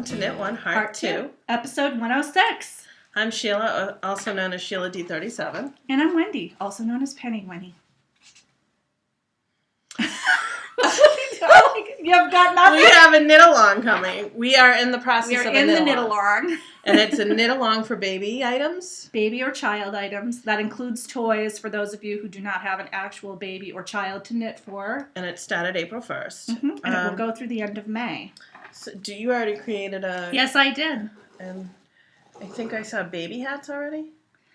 welcome to Knit One, Heart 2. Episode 106. I'm Sheila, also known as Sheila D37. And I'm Wendy, also known as Penny Wendy. You have got nothing. We have a knit along coming. We are in the process of a knit along. We are in the knit along. And it's a knit along for baby items. Baby or child items. That includes toys for those of you who do not have an actual baby or child to knit for. And it started April 1st. Mm-hmm. And it will go through the end of May. So do you already created a... Yes, I did. And I think I saw baby hats already.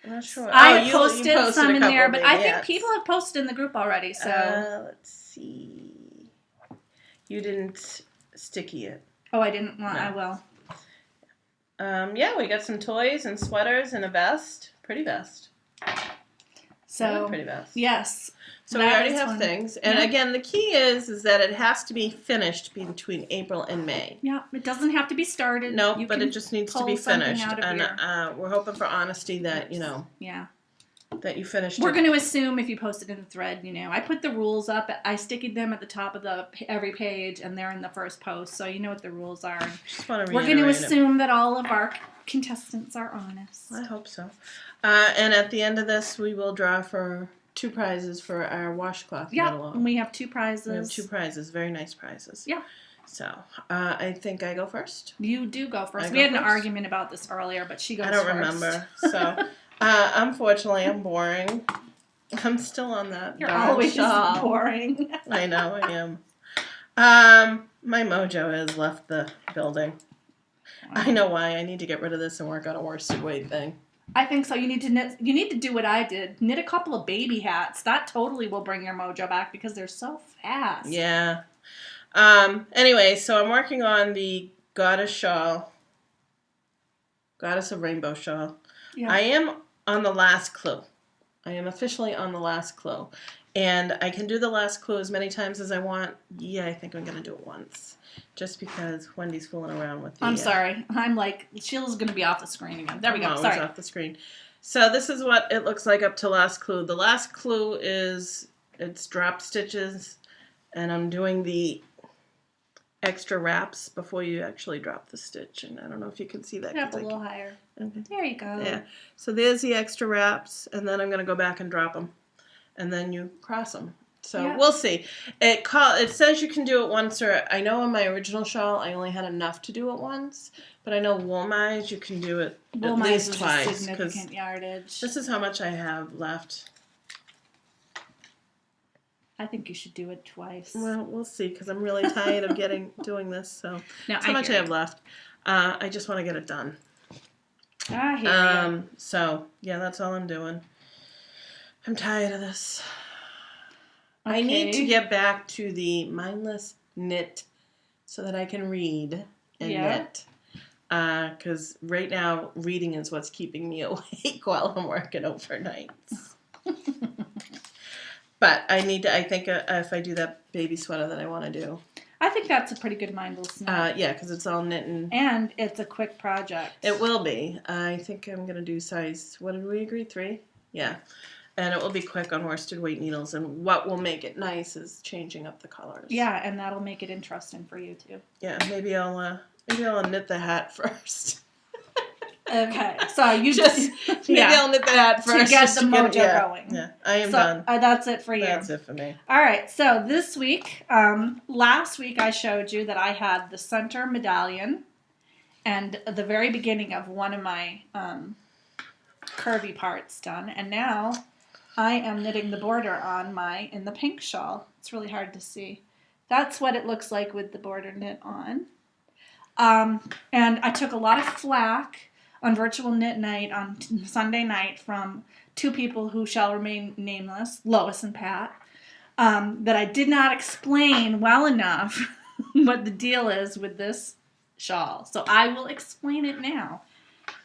I'm not sure. I posted some in there, but I think hats. people have posted in the group already. So let's see. You didn't sticky it. Oh, I didn't. Well, No. I will. Yeah, we got some toys and sweaters and a vest. Pretty vest. So pretty vest. Yes. So we already have things. And Yeah. again, the key is that it has to be finished between April and May. Yeah, it doesn't have to be started. No, You but can it just needs to pull be something finished. out of And your- we're hoping for honesty that, Yeah. that you finished We're it. going to assume if you post it in the thread, I put the rules up. I sticky them at the top of every page, and they're in the first post, so you know what the rules are. Just want to We're going to reiterate it. assume that all of our contestants are honest. I hope so. And at the end of this, we will draw for 2 prizes for our washcloth. Yeah, knit-along. and we have 2 prizes. We have 2 prizes, very nice prizes. Yeah. So, I think I go first. You do go first. I We go had an first? argument about this earlier, but she goes I don't first. remember. So, unfortunately, I'm boring. I'm still on that. You're darn always shawl. boring. I know I am. My mojo has left the building. I know why. I need to get rid of this and work on a worsted weight thing. I think so. You need to knit. You need to do what I did. Knit a couple of baby hats. That totally will bring your mojo back because they're so fast. Yeah. Anyway, so I'm working on the Goddess shawl. Goddess of Rainbow shawl. Yeah. I am on the last clue. I am officially on the last clue. And I can do the last clue as many times as I want. Yeah, I think I'm going to do it once. Just because Wendy's fooling around with the... I'm sorry. I'm like, Sheila's going to be off the screen again. There we go. I'm always Sorry. off the screen. So this is what it looks like up to last clue. The last clue is it's drop stitches. And I'm doing the extra wraps before you actually drop the stitch. And I don't know if you can see that. Up a little higher. Okay. There you go. Yeah. So there's the extra wraps, and then I'm going to go back and drop them, and then you cross them. So Yeah. we'll see. It says you can do it once, or I know in my original shawl I only had enough to do it once, but I know Woolmise you can do it at Woolmise least is a twice because significant yardage. this is how much I have left. I think you should do it twice. Well, we'll see because I'm really tired of doing this. So No, that's how much I have left. I just want to get it done. I hear you. So yeah, that's all I'm doing. I'm tired of this. Okay. I need to get back to the mindless knit so that I can read and knit. Because right now, reading is what's keeping me awake while I'm working overnights. But I think if I do that baby sweater that I want to do. I think that's a pretty good mindless knit. Yeah, because it's all knitting. And it's a quick project. It will be. I think I'm going to do size, what did we agree, 3? Yeah. And it will be quick on worsted weight needles. And what will make it nice is changing up the colors. Yeah, and that'll make it interesting for you too. Yeah, maybe I'll knit the hat first. Okay, so you Maybe I'll knit the hat first. to get just the mojo yeah, going. Yeah, I am So done. that's it for you. That's it for me. All right, so this week, last week I showed you that I had the center medallion and the very beginning of one of my curvy parts done, and now I am knitting the border on in the pink shawl. It's really hard to see. That's what it looks like with the border knit on. And I took a lot of flack on Virtual Knit Night on Sunday night from 2 people who shall remain nameless, Lois and Pat, that I did not explain well enough what the deal is with this shawl. So I will explain it now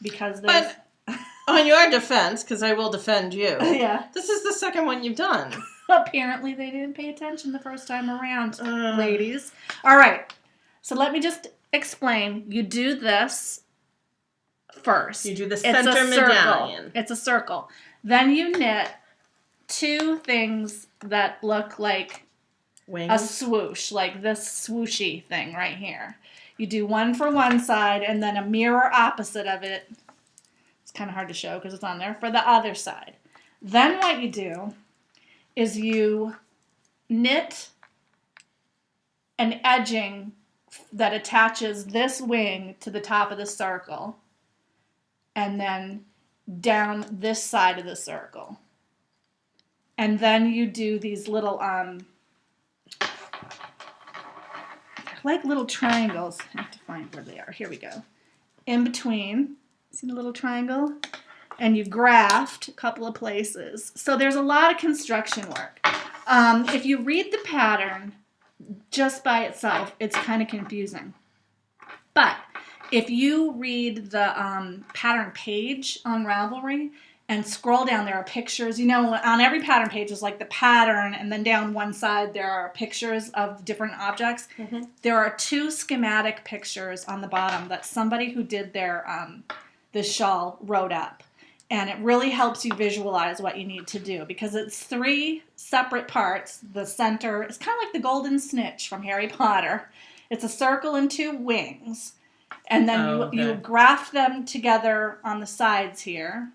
because there's... But on your defense, because I will defend you, yeah. this is the second one you've done. Apparently they didn't pay attention the first time around, ladies. All right, so let me just explain. You do this first. You do the It's center a circle. medallion. It's a circle. Then you knit 2 things that look like Wings. a swoosh, like this swooshy thing right here. You do one for one side and then a mirror opposite of it. It's kind of hard to show because it's on there, for the other side. Then what you do is you knit an edging that attaches this wing to the top of the circle and then down this side of the circle. And then you do these little, like little triangles. I have to find where they are. Here we go. In between, see the little triangle? And you graft a couple of places. So there's a lot of construction work. If you read the pattern just by itself, it's kind of confusing. But if you read the pattern page on Ravelry and scroll down, there are pictures. You know, on every pattern page is like the pattern, and then down one side there are pictures of different objects. Mm-hmm. There are 2 schematic pictures on the bottom that somebody who did their this shawl wrote up. And it really helps you visualize what you need to do because it's 3 separate parts. The center is kind of like the golden snitch from Harry Potter. It's a circle and 2 wings. And then you graft them together on the sides here.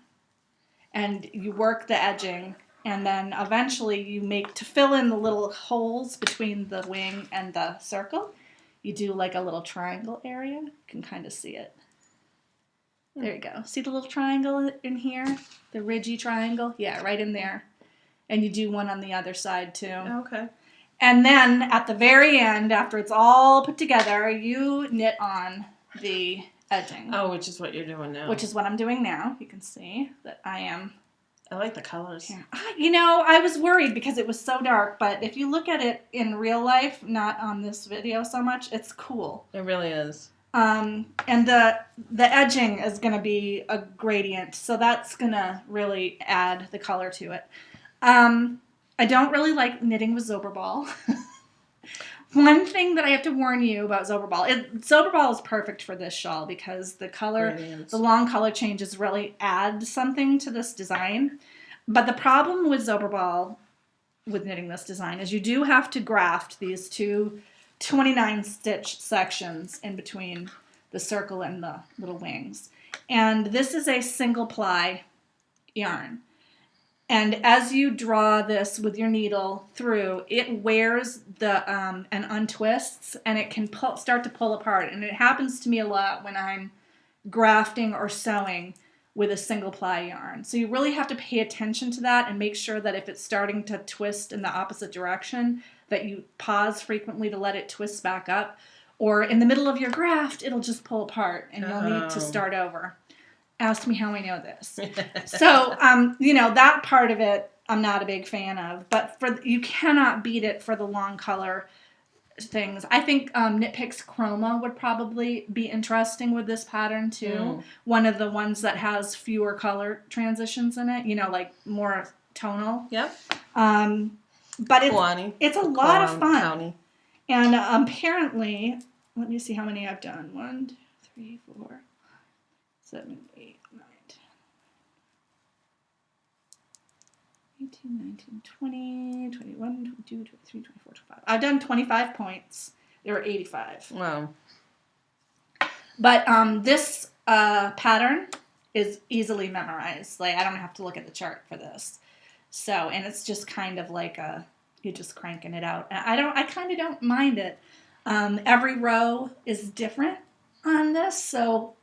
And you work the edging. And then eventually you make, to fill in the little holes between the wing and the circle, you do like a little triangle area. You can kind of see it. There you go. See the little triangle in here? The ridgy triangle? Yeah, right in there. And you do one on the other side too. Okay. And then at the very end, after it's all put together, you knit on the edging. Oh, which is what you're doing now. Which is what I'm doing now. You can see that I am. I like the colors. Here. You know, I was worried because it was so dark, but if you look at it in real life, not on this video so much, it's cool. It really is. And the edging is going to be a gradient, so that's going to really add the color to it. I don't really like knitting with Zauberball. One thing that I have to warn you about Zauberball, Zauberball is perfect for this shawl because the color, the long color changes really add something to this design. But the problem with Zauberball, with knitting this design, is you do have to graft these 2 29 stitch sections in between the circle and the little wings. And this is a single ply yarn. And as you draw this with your needle through, it wears the and untwists, and it can start to pull apart. And it happens to me a lot when I'm grafting or sewing with a single ply yarn. So you really have to pay attention to that and make sure that if it's starting to twist in the opposite direction, that you pause frequently to let it twist back up. Or in the middle of your graft, it'll just pull apart and you'll need to start over. Ask me how I know this. So, you know, that part of it I'm not a big fan of. But you cannot beat it for the long color things. I think Knit Picks Chroma would probably be interesting with this pattern too. One of the ones that has fewer color transitions in it, you know, like more tonal. Yep. But it's a lot of fun. County. And apparently, let me see how many I've done. 1, 2, 3, 4, 7, 8, 9, 10, 18, 19, 20, 21, 22, 23, 24, 25. I've done 25 points. There were 85. Wow. But this pattern is easily memorized. Like, I don't have to look at the chart for this. So, and it's just kind of like you're just cranking it out. I kind of don't mind it. Every row is different on this, so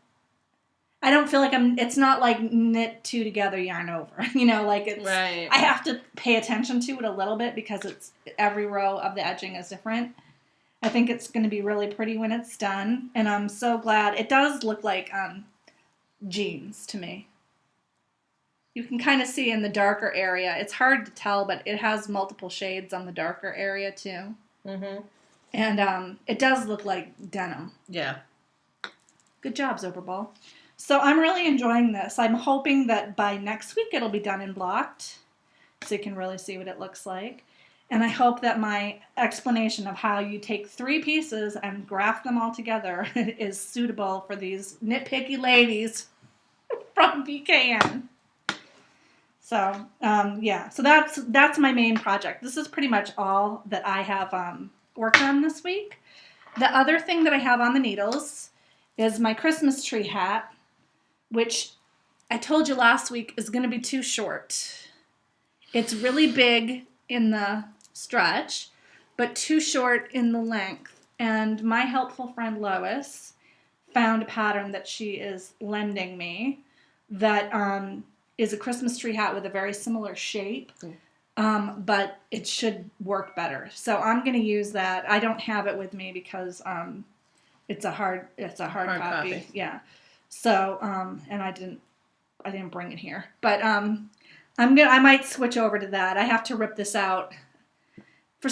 I don't feel like it's not like knit 2 together, yarn over. You know, like it's, right. I have to pay attention to it a little bit because every row of the edging is different. I think it's going to be really pretty when it's done, and I'm so glad. It does look like jeans to me. You can kind of see in the darker area. It's hard to tell, but it has multiple shades on the darker area too. Mm-hmm. And it does look like denim. Yeah. Good job, Zauberball. So I'm really enjoying this. I'm hoping that by next week it'll be done and blocked, so you can really see what it looks like. And I hope that my explanation of how you take 3 pieces and graft them all together is suitable for these nitpicky ladies from BKN. So, yeah, so that's my main project. This is pretty much all that I have worked on this week. The other thing that I have on the needles is my Christmas tree hat, which I told you last week is going to be too short. It's really big in the stretch, but too short in the length. And my helpful friend Lois found a pattern that she is lending me that is a Christmas tree hat with a very similar shape. But it should work better. So I'm going to use that. I don't have it with me because it's a hard copy. Yeah. So and I didn't bring it here. But I might switch over to that. I have to rip this out.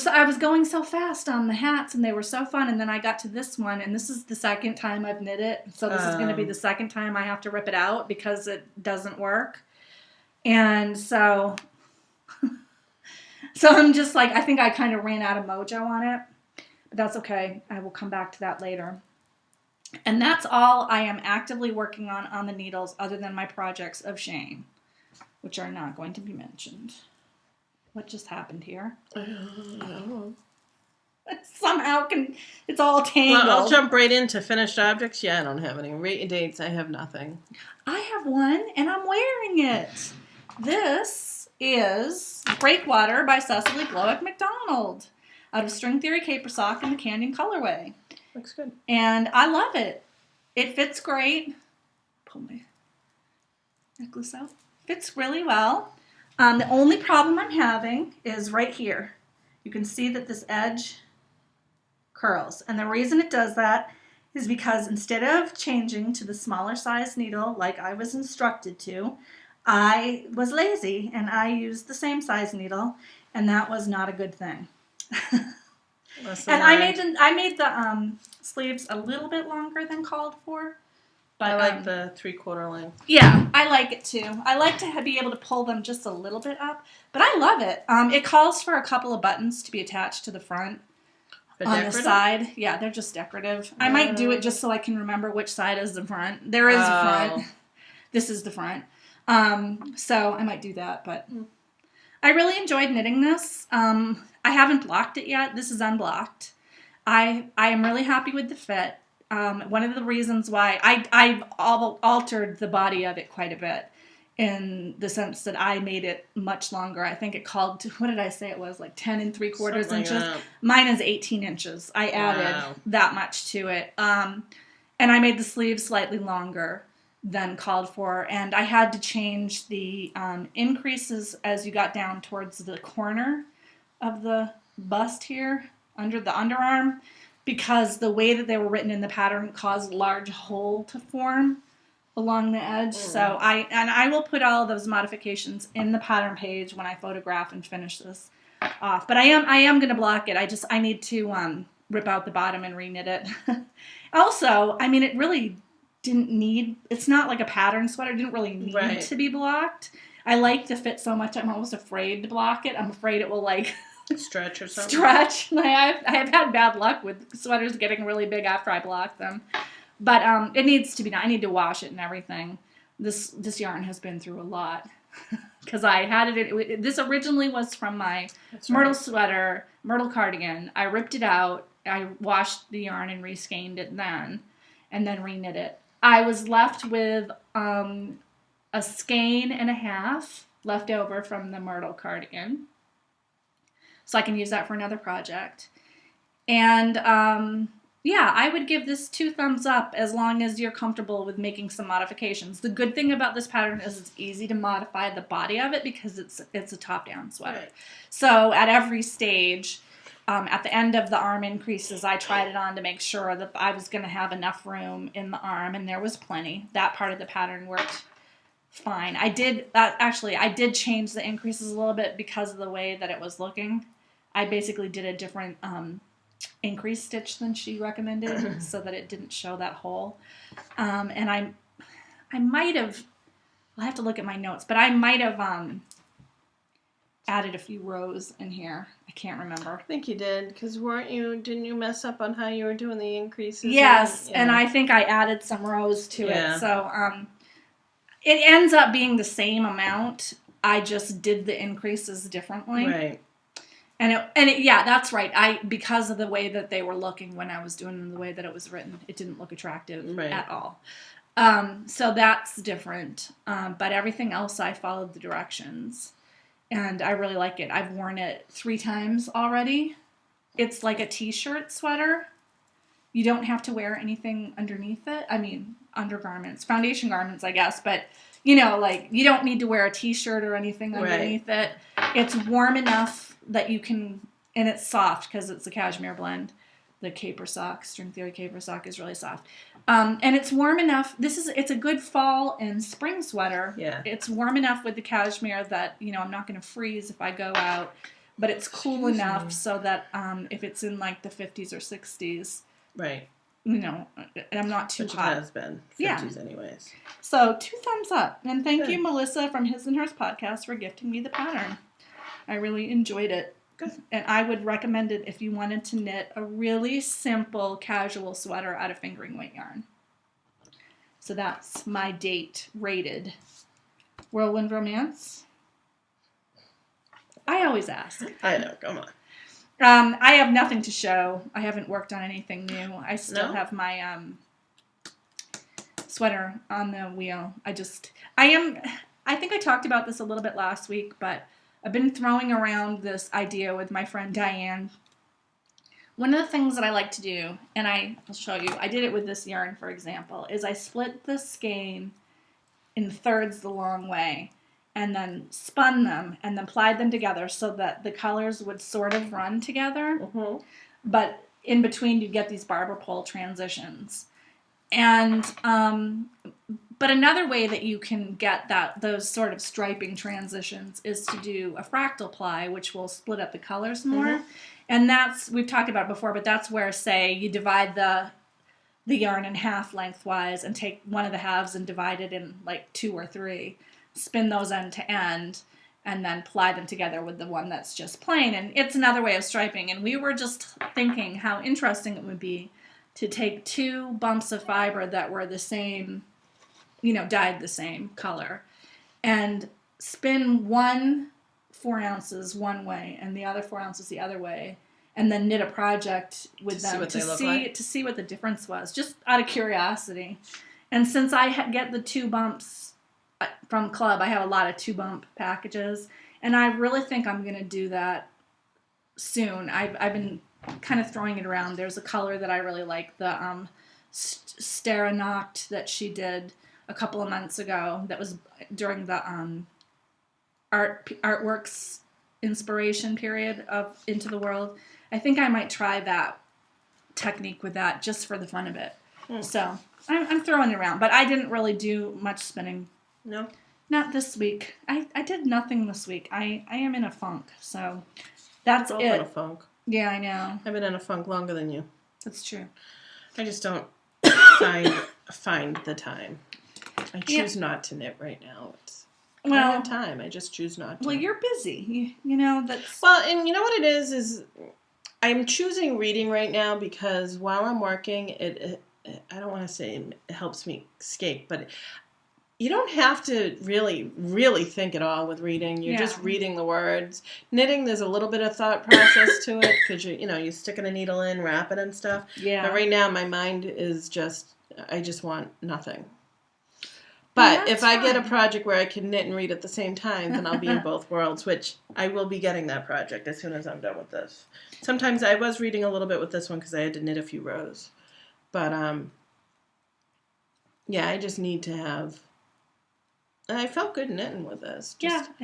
I was going so fast on the hats and they were so fun, and then I got to this one, and this is the second time I've knit it. So this is going to be the second time I have to rip it out because it doesn't work. And so I'm just like, I think I kind of ran out of mojo on it, but that's okay. I will come back to that later. And that's all I am actively working on the needles, other than my projects of shame, which are not going to be mentioned. What just happened here? Somehow it's all tangled. Well, I'll jump right into finished objects. Yeah, I don't have any. Rate dates, I have nothing. I have one, and I'm wearing it. This is Breakwater by Cecily Glowick McDonald out of String Theory Caper Sock in the Canyon colorway. Looks good. And I love it. It fits great. Pull my necklace out. Fits really well. The only problem I'm having is right here. You can see that this edge curls. And the reason it does that is because instead of changing to the smaller size needle like I was instructed to, I was lazy and I used the same size needle, and that was not a good thing. And I made the sleeves a little bit longer than called for. But I like the 3/4 length. Yeah, I like it too. I like to be able to pull them just a little bit up, but I love it. It calls for a couple of buttons to be attached to the front. On the side. Yeah, they're just decorative. I might do it just so I can remember which side is the front. There is a front. This is the front. So I might do that, but I really enjoyed knitting this. I haven't blocked it yet. This is unblocked. I am really happy with the fit. One of the reasons why I've altered the body of it quite a bit, in the sense that I made it much longer. I think it called to, what did I say it was, like 10 3/4 inches? Mine is 18 inches. I added that much to it. And I made the sleeves slightly longer than called for. And I had to change the increases as you got down towards the corner of the bust here, under the underarm, because the way that they were written in the pattern caused a large hole to form along the edge. So I will put all of those modifications in the pattern page when I photograph and finish this off. But I am going to block it. I need to rip out the bottom and reknit it. Also, I mean, it really didn't need, it's not like a pattern sweater. It didn't really need to be blocked. I like the fit so much, I'm almost afraid to block it. I'm afraid it will like stretch or something. Stretch. I have had bad luck with sweaters getting really big after I block them. But it needs to be done. I need to wash it and everything. This yarn has been through a lot. Because I had it, this originally was from my Myrtle sweater, Myrtle cardigan. I ripped it out. I washed the yarn and reskeined it then, and then reknit it. I was left with a skein and a half left over from the Myrtle cardigan. So I can use that for another project. And yeah, I would give this 2 thumbs up as long as you're comfortable with making some modifications. The good thing about this pattern is it's easy to modify the body of it because it's a top-down sweater. Right. So at every stage, at the end of the arm increases, I tried it on to make sure that I was going to have enough room in the arm, and there was plenty. That part of the pattern worked fine. I did change the increases a little bit because of the way that it was looking. I basically did a different increase stitch than she recommended so that it didn't show that hole. And I might have, I'll have to look at my notes, but I might have added a few rows in here. I can't remember. I think you did, because didn't you mess up on how you were doing the increases? Yes, and I think I added some rows to it. So it ends up being the same amount. I just did the increases differently. Right. Yeah, that's right. Because of the way that they were looking when I was doing them, the way that it was written, it didn't look attractive at all. So that's different. But everything else, I followed the directions, and I really like it. I've worn it 3 times already. It's like a t-shirt sweater. You don't have to wear anything underneath it. I mean, undergarments, foundation garments, I guess, but you don't need to wear a t-shirt or anything underneath it. It's warm enough that you can, and it's soft because it's a cashmere blend. The Caper Sock, String Theory Caper Sock, is really soft. And it's warm enough. It's a good fall and spring sweater. Yeah. It's warm enough with the cashmere that, I'm not going to freeze if I go out, but it's cool enough so that if it's in like the 50s or 60s, right. I'm not too hot. It has been 50s anyways. So 2 thumbs up. And thank you, Melissa from His and Hers podcast, for gifting me the pattern. I really enjoyed it. Good. And I would recommend it if you wanted to knit a really simple casual sweater out of fingering weight yarn. So that's my date rated. Whirlwind Romance? I always ask. I know, come on. I have nothing to show. I haven't worked on anything new. I still have my sweater on the wheel. I think I talked about this a little bit last week, but I've been throwing around this idea with my friend Diane. One of the things that I like to do, and I'll show you, I did it with this yarn, for example, is I split the skein in thirds the long way, and then spun them, and then plied them together so that the colors would sort of run together. Mm-hmm. But in between, you get these barber pole transitions. And but another way that you can get those sort of striping transitions is to do a fractal ply, which will split up the colors more. Mm-hmm. And we've talked about it before, but that's where, say, you divide the yarn in half lengthwise and take one of the halves and divide it in like 2 or 3. Spin those end to end, and then ply them together with the one that's just plain. And it's another way of striping. And we were just thinking how interesting it would be to take 2 bumps of fiber that were the same, dyed the same color, and spin 1 4 ounces one way and the other 4 ounces the other way, and then knit a project with them to see what the difference was, just out of curiosity. And since I get the 2 bumps from Club, I have a lot of 2 bump packages, and I really think I'm going to do that soon. I've been kind of throwing it around. There's a color that I really like, the Staranacht that she did a couple of months ago, that was during the Artworks inspiration period of Into the World. I think I might try that technique with that just for the fun of it. So I'm throwing it around, but I didn't really do much spinning. No? Not this week. I did nothing this week. I am in a funk, so that's it. In a funk. Yeah, I know. I've been in a funk longer than you. That's true. I just don't find the time. I choose not to knit right now. I don't have time. I just choose not to. Well, you're busy. That's... Well, and you know what it is I'm choosing reading right now because while I'm working, I don't want to say it helps me escape, but you don't have to really, really think at all with reading. You're just reading the words. Knitting, there's a little bit of thought process to it because you're sticking a needle in, wrap it and stuff. Yeah. But right now, my mind is I just want nothing. But if I get a project where I can knit and read at the same time, then I'll be in both worlds, which I will be getting that project as soon as I'm done with this. Sometimes I was reading a little bit with this one because I had to knit a few rows. But, I just need to have... And I felt good knitting with this.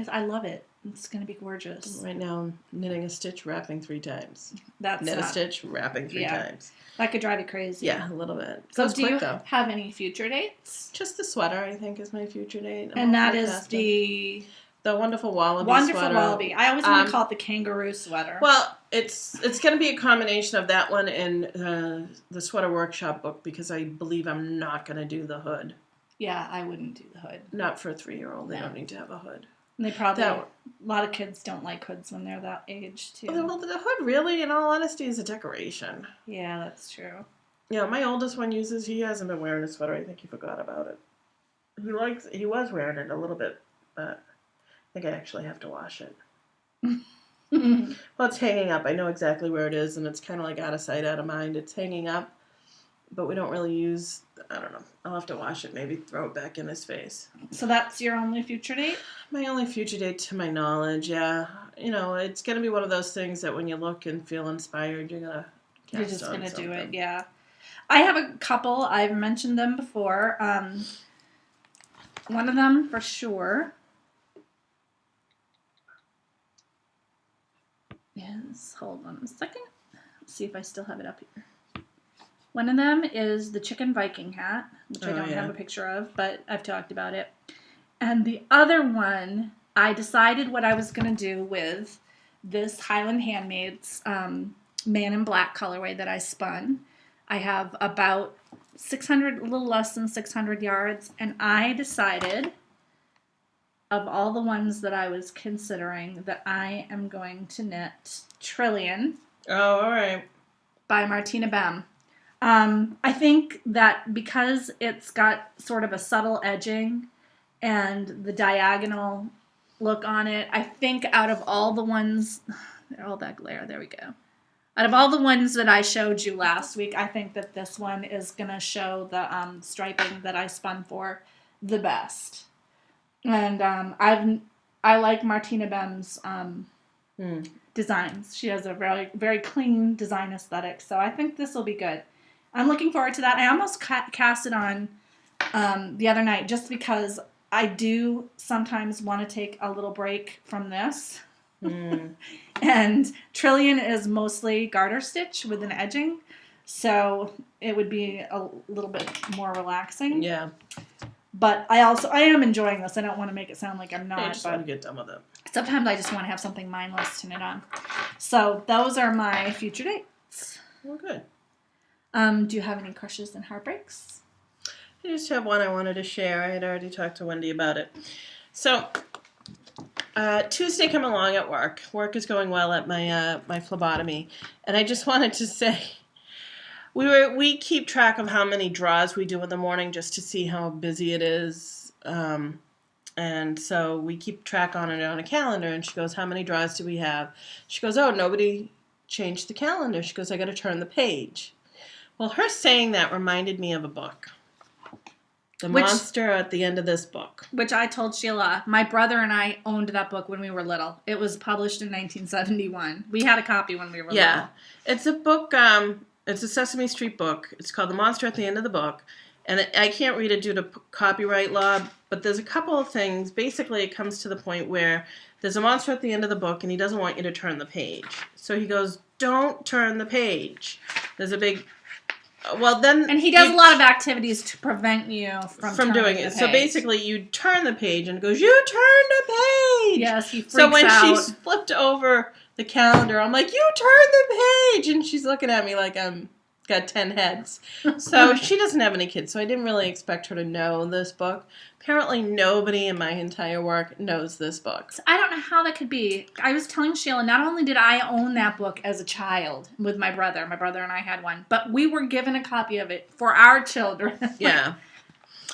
I love it. It's going to be gorgeous. Right now, I'm knitting a stitch, wrapping 3 times. Knit a stitch, wrapping 3 times. That could drive you crazy. Yeah, a little bit. So do you have any future dates? Just the sweater, I think, is my future date. And that is the Wonderful Wallaby sweater. Wallaby. I always want to call it the kangaroo sweater. Well, it's going to be a combination of that one and the Sweater Workshop book because I believe I'm not going to do the hood. Yeah, I wouldn't do the hood. Not for a 3-year-old. They don't need to have a hood. And they probably... a lot of kids don't like hoods when they're that age, too. Well, the hood really, in all honesty, is a decoration. Yeah, that's true. Yeah, my oldest one he hasn't been wearing a sweater. I think he forgot about it. He was wearing it a little bit, but I think I actually have to wash it. Well, it's hanging up. I know exactly where it is, and it's kind of like out of sight, out of mind. It's hanging up, but we don't really use, I don't know. I'll have to wash it, maybe throw it back in his face. So that's your only future date? My only future date to my knowledge, yeah. You know, it's going to be one of those things that when you look and feel inspired, you're going to You're just going to do it, yeah. I have a couple. I've mentioned them before. One of them for sure is, hold on a second. Let's see if I still have it up here. One of them is the chicken Viking hat, which I don't have a picture of, but I've talked about it. And the other one, I decided what I was going to do with this Highland Handmaids Man in Black colorway that I spun. I have about 600, a little less than 600 yards, and I decided, of all the ones that I was considering, that I am going to knit Trillion. Oh, all right. By Martina Bem. I think that because it's got sort of a subtle edging and the diagonal look on it, I think out of all the ones, they're all that glare, there we go. Out of all the ones that I showed you last week, I think that this one is going to show the striping that I spun for the best. And I like Martina Bem's designs. She has a very, very clean design aesthetic, so I think this will be good. I'm looking forward to that. I almost cast it on the other night just because I do sometimes want to take a little break from this. And Trillion is mostly garter stitch with an edging, so it would be a little bit more relaxing. Yeah. But I am enjoying this. I don't want to make it sound like I'm not. I just want to get done with it. Sometimes I just want to have something mindless to knit on. So those are my future dates. Well, good. Do you have any crushes and heartbreaks? I just have one I wanted to share. I had already talked to Wendy about it. So, Tuesday came along at work. Work is going well at my phlebotomy. And I just wanted to say, we keep track of how many draws we do in the morning just to see how busy it is. And so we keep track on it on a calendar. And she goes, how many draws do we have? She goes, oh, nobody changed the calendar. She goes, I got to turn the page. Well, her saying that reminded me of a book. The Monster at the End of This Book. Which I told Sheila, my brother and I owned that book when we were little. It was published in 1971. We had a copy when we were little. Yeah. It's a book, it's a Sesame Street book. It's called The Monster at the End of the Book. And I can't read it due to copyright law, but there's a couple of things. Basically, it comes to the point where there's a monster at the end of the book, and he doesn't want you to turn the page. So he goes, don't turn the page. There's a big... Well, then... And he does a lot of activities to prevent you from doing it. The So page. Basically, you turn the page, and it goes, you turned the page! Yes, he freaks So when out. she flipped over the calendar, I'm like, you turned the page! And she's looking at me like I'm... got 10 heads. So she doesn't have any kids, so I didn't really expect her to know this book. Apparently nobody in my entire work knows this book. I don't know how that could be. I was telling Sheila, not only did I own that book as a child with my brother and I had one, but we were given a copy of it for our children. Yeah.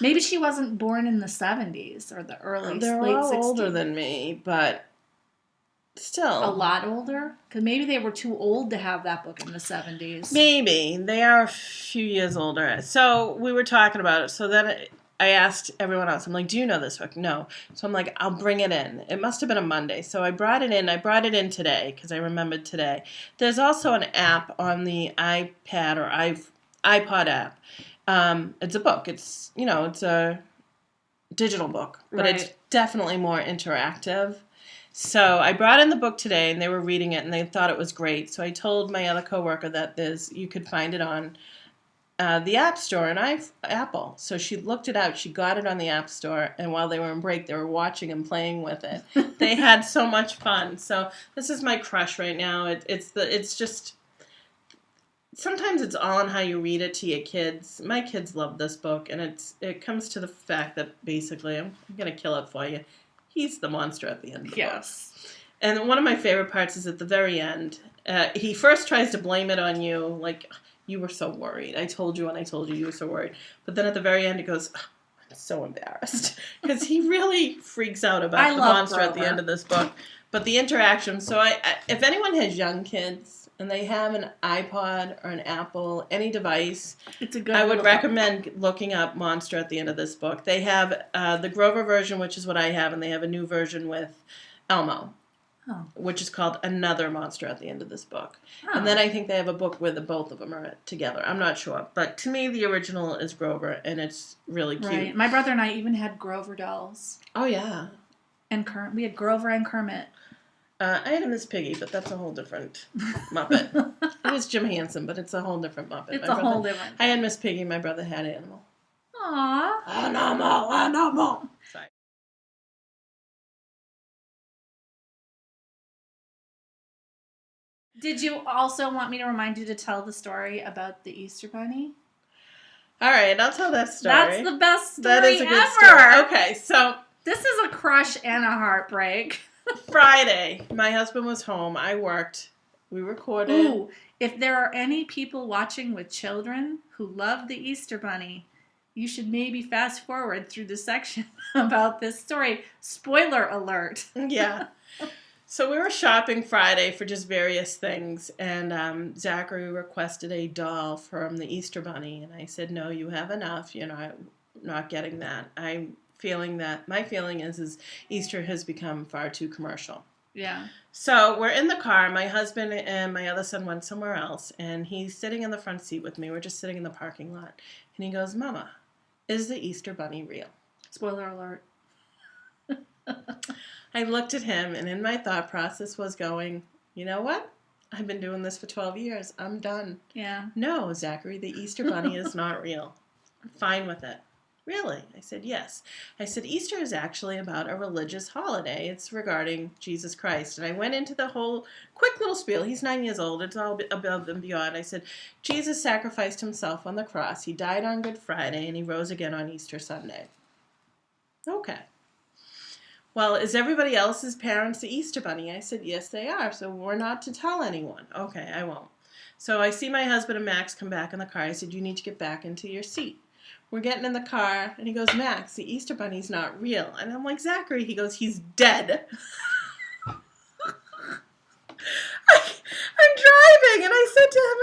Maybe she wasn't born in the 70s or the late They're 60s. all older than me, but still. A lot older? Because maybe they were too old to have that book in the 70s. Maybe. They are a few years older. So we were talking about it. So then I asked everyone else, I'm like, do you know this book? No. So I'm like, I'll bring it in. It must have been a Monday. So I brought it in. I brought it in today because I remembered today. There's also an app on the iPad or iPod app. It's a book. It's, it's a digital book, but It's definitely more interactive. So I brought in the book today, and they were reading it, and they thought it was great. So I told my other coworker that you could find it on the App Store and Apple. So she looked it out. She got it on the App Store, and while they were in break, they were watching and playing with it. They had so much fun. So this is my crush right now. It's just sometimes it's all on how you read it to your kids. My kids love this book, and it comes to the fact that basically I'm gonna kill it for you. He's the monster at the end of the book. And one of my favorite parts is at the very end. He first tries to blame it on you, like, you were so worried. I told you you were so worried. But then at the very end, he goes, oh, I'm so embarrassed. Because he really freaks out about the monster at the end of this book. But the interaction. So if anyone has young kids and they have an iPod or an Apple, any device, It's a good. I would little recommend looking up Monster at the end of this book. They have the Grover version, which is what I have, and they have a new version with Elmo, which is called Another Monster at the end of this book. Oh. And then I think they have a book where both of them are together. I'm not sure. But to me, the original is Grover, and it's really cute. Right. My brother and I even had Grover dolls. Oh, yeah. And we had Grover and Kermit. I had a Miss Piggy, but that's a whole different Muppet. It was Jim Henson, but it's a whole different Muppet. It's whole different. I had Miss Piggy. My brother had Animal. Aww. Animal. Sorry. Did you also want me to remind you to tell the story about the Easter Bunny? All right, I'll tell that story. That's the best story That is a good ever. story. Okay, so This is a crush and a heartbreak. Friday, my husband was home. I worked. We recorded. Ooh, if there are any people watching with children who love the Easter Bunny, you should maybe fast forward through the section about this story. Spoiler alert. Yeah. So we were shopping Friday for just various things, and Zachary requested a doll from the Easter Bunny, and I said, no, you have enough. You're not getting that. My feeling is Easter has become far too commercial. Yeah. So we're in the car. My husband and my other son went somewhere else, and he's sitting in the front seat with me. We're just sitting in the parking lot, and he goes, Mama, is the Easter Bunny real? Spoiler alert. I looked at him, and in my thought process was going, you know what? I've been doing this for 12 years. I'm done. Yeah. No, Zachary, the Easter Bunny is not real. I'm fine with it. Really? I said, yes. I said, Easter is actually about a religious holiday. It's regarding Jesus Christ. And I went into the whole quick little spiel. He's 9 years old. It's all above and beyond. I said, Jesus sacrificed himself on the cross. He died on Good Friday, and he rose again on Easter Sunday. Okay. Well, is everybody else's parents the Easter Bunny? I said, yes, they are. So we're not to tell anyone. Okay, I won't. So I see my husband and Max come back in the car. I said, you need to get back into your seat. We're getting in the car, and he goes, Max, the Easter Bunny's not real. And I'm like, Zachary. He goes, he's dead. I'm driving, and I said to him,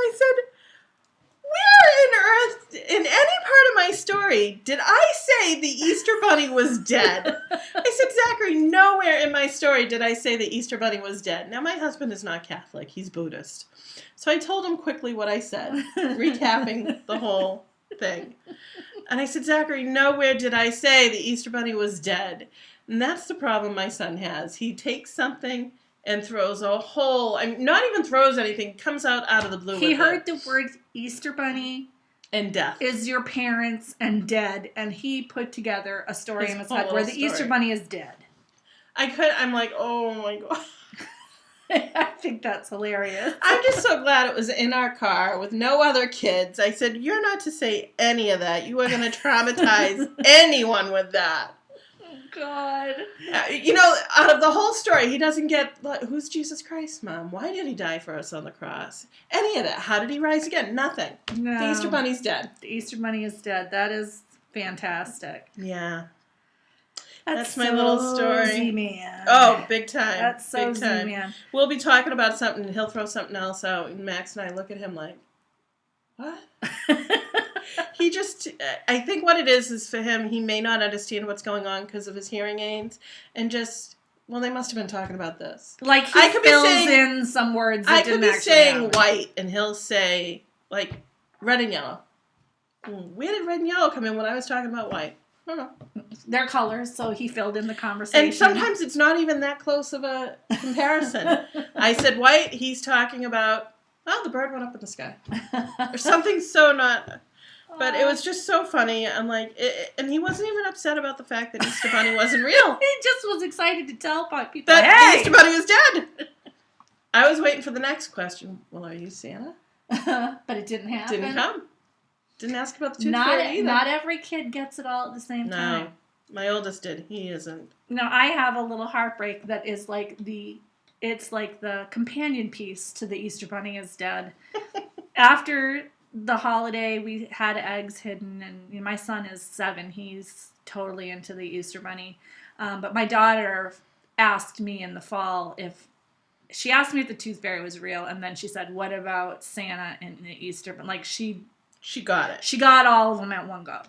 where on earth, in any part of my story, did I say the Easter Bunny was dead? I said, Zachary, nowhere in my story did I say the Easter Bunny was dead. Now, my husband is not Catholic. He's Buddhist. So I told him quickly what I said, recapping the whole thing. And I said, Zachary, nowhere did I say the Easter Bunny was dead. And that's the problem my son has. He takes something and throws a whole, not even throws anything, comes out of the blue. He heard the word Easter Bunny and death is your parents and dead, and he put together a story in his head where the Easter Bunny is dead. I'm like, oh my God. I think that's hilarious. I'm just so glad it was in our car with no other kids. I said, you're not to say any of that. You are going to traumatize anyone with that. Oh, God. Out of the whole story, he doesn't get, who's Jesus Christ, Mom? Why did he die for us on the cross? Any of that. How did he rise again? Nothing. No. The Easter Bunny's dead. The Easter Bunny is dead. That is fantastic. Yeah. That's my so little story. Z-Man. Oh, big time. That's so big time. Z-Man. We'll be talking about something, and he'll throw something else out, and Max and I look at him like, what? I think what it is for him, he may not understand what's going on because of his hearing aids, and they must have been talking about this. Like he fills in some words that didn't actually saying happen. white, and he'll say, red and yellow. Where did red and yellow come in when I was talking about white? I don't know. They're colors, so he filled in the conversation. And sometimes it's not even that close of a comparison. I said white, he's talking about, the bird went up in the sky. Or something so not... But it was just so funny. I'm like, and he wasn't even upset about the fact that Easter Bunny wasn't real. He just was excited to tell people, that Easter Bunny was dead. I was waiting for the next question. Well, are you Santa? But it didn't happen. Didn't come. Didn't ask about the tooth fairy either. Not every kid gets it all at the same time. No, my oldest did. He isn't. No, I have a little heartbreak that is it's like the companion piece to the Easter Bunny is dead. After the holiday, we had eggs hidden, and my son is 7. He's totally into the Easter Bunny. But my daughter asked me in the fall if the tooth fairy was real, and then she said, "What about Santa and the Easter?" But like She got it. she got all of them at one go.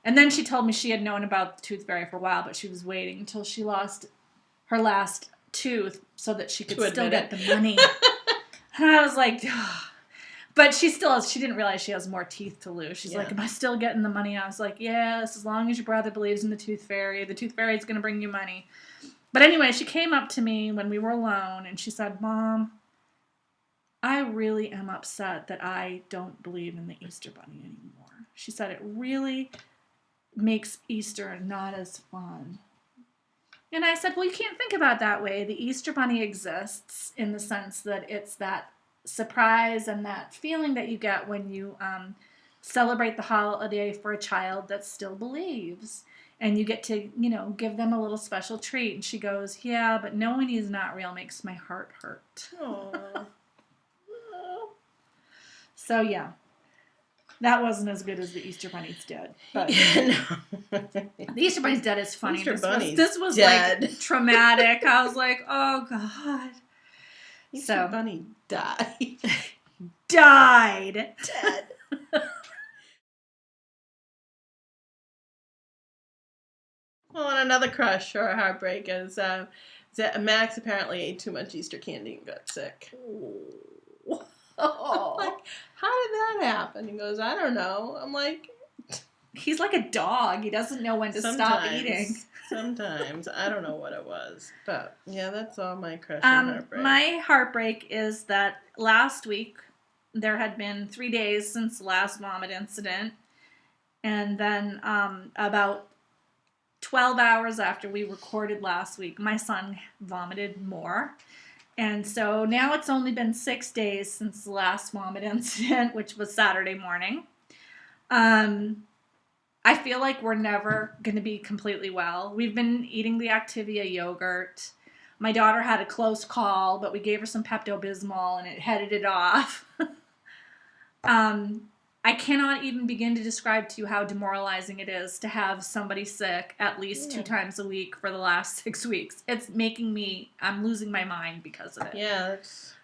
And then she told me she had known about the tooth fairy for a while, but she was waiting until she lost her last tooth so that she could still get the money. And I was like, ugh. But she didn't realize she has more teeth to lose. She's like, am I still getting the money? I was like, yes, as long as your brother believes in the tooth fairy is going to bring you money. But anyway, she came up to me when we were alone and she said, Mom, I really am upset that I don't believe in the Easter Bunny anymore. She said it really makes Easter not as fun. And I said, well, you can't think about it that way. The Easter Bunny exists in the sense that it's that surprise and that feeling that you get when you celebrate the holiday for a child that still believes. And you get to, give them a little special treat. And she goes, yeah, but knowing he's not real makes my heart hurt. Aww. So, yeah. That wasn't as good as the Easter Bunny's Dead. But the Easter Bunny's Dead is funny. This was dead. Like traumatic. I was like, oh God. Easter Bunny died. Dead. Well, and another crush or a heartbreak is that Max apparently ate too much Easter candy and got sick. Oh. Like, how did that happen? He goes, I don't know. I'm like, he's like a dog. He doesn't know when to stop eating. Sometimes. I don't know what it was. But, yeah, that's all my crush and heartbreak. My heartbreak is that last week there had been 3 days since the last vomit incident. And then about 12 hours after we recorded last week, my son vomited more. And so now it's only been 6 days since the last vomit incident, which was Saturday morning. I feel like we're never going to be completely well. We've been eating the Activia yogurt. My daughter had a close call, but we gave her some Pepto-Bismol and it headed it off. I cannot even begin to describe to you how demoralizing it is to have somebody sick at least 2 times a week for the last 6 weeks. It's making I'm losing my mind because of it. Yeah,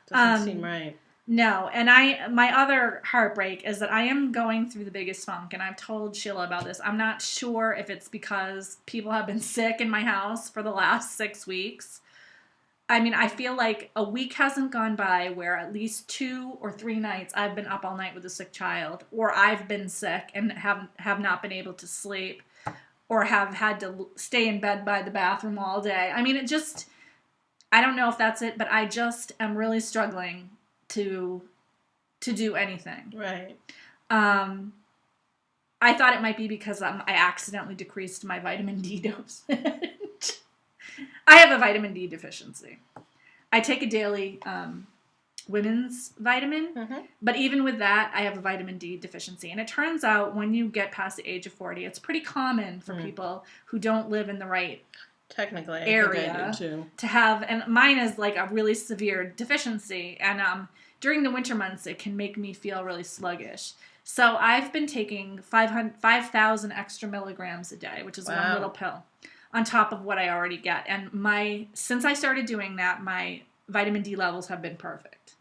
that doesn't seem right. No, and my other heartbreak is that I am going through the biggest funk, and I've told Sheila about this. I'm not sure if it's because people have been sick in my house for the last 6 weeks. I mean, I feel like a week hasn't gone by where at least 2 or 3 nights I've been up all night with a sick child, or I've been sick and have not been able to sleep, or have had to stay in bed by the bathroom all day. I mean, I don't know if that's it, but I just am really struggling to do anything. Right. I thought it might be because I accidentally decreased my vitamin D dosage. I have a vitamin D deficiency. I take a daily women's vitamin, but even with that, I have a vitamin D deficiency. And it turns out when you get past the age of 40, it's pretty common for people who don't live in the right technically area I do too. To have, and mine is like a really severe deficiency. And during the winter months, it can make me feel really sluggish. So I've been taking 5,000 extra milligrams a day, which is one little pill, on top of what I already get. And since I started doing that, my vitamin D levels have been perfect.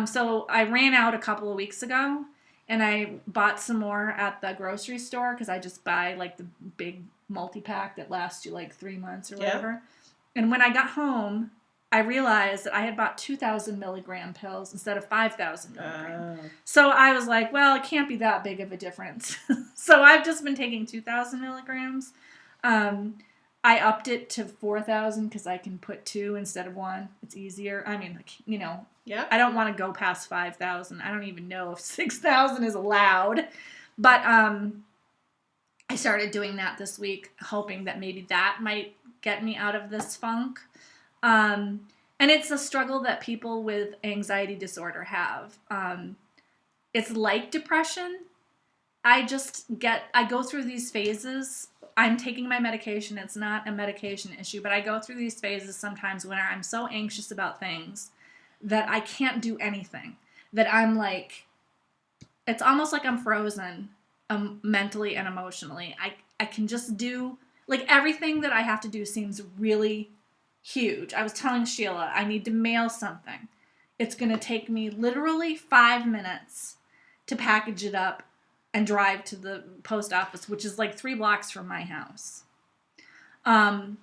So I ran out a couple of weeks ago, and I bought some more at the grocery store because I just buy like the big multi-pack that lasts you like 3 months or whatever. And when I got home, I realized that I had bought 2,000 milligram pills instead of 5,000 milligram. So I was like, well, it can't be that big of a difference. So I've just been taking 2,000 milligrams. I upped it to 4,000 because I can put 2 instead of 1. It's easier. I mean, I don't want to go past 5,000. I don't even know if 6,000 is allowed. But I started doing that this week, hoping that maybe that might get me out of this funk. And it's a struggle that people with anxiety disorder have. It's like depression. I go through these phases. I'm taking my medication. It's not a medication issue, but I go through these phases sometimes when I'm so anxious about things that I can't do anything. That I'm like, it's almost like I'm frozen mentally and emotionally. I can just do, like, everything that I have to do seems really huge. I was telling Sheila, I need to mail something. It's going to take me literally 5 minutes to package it up and drive to the post office, which is like 3 blocks from my house. And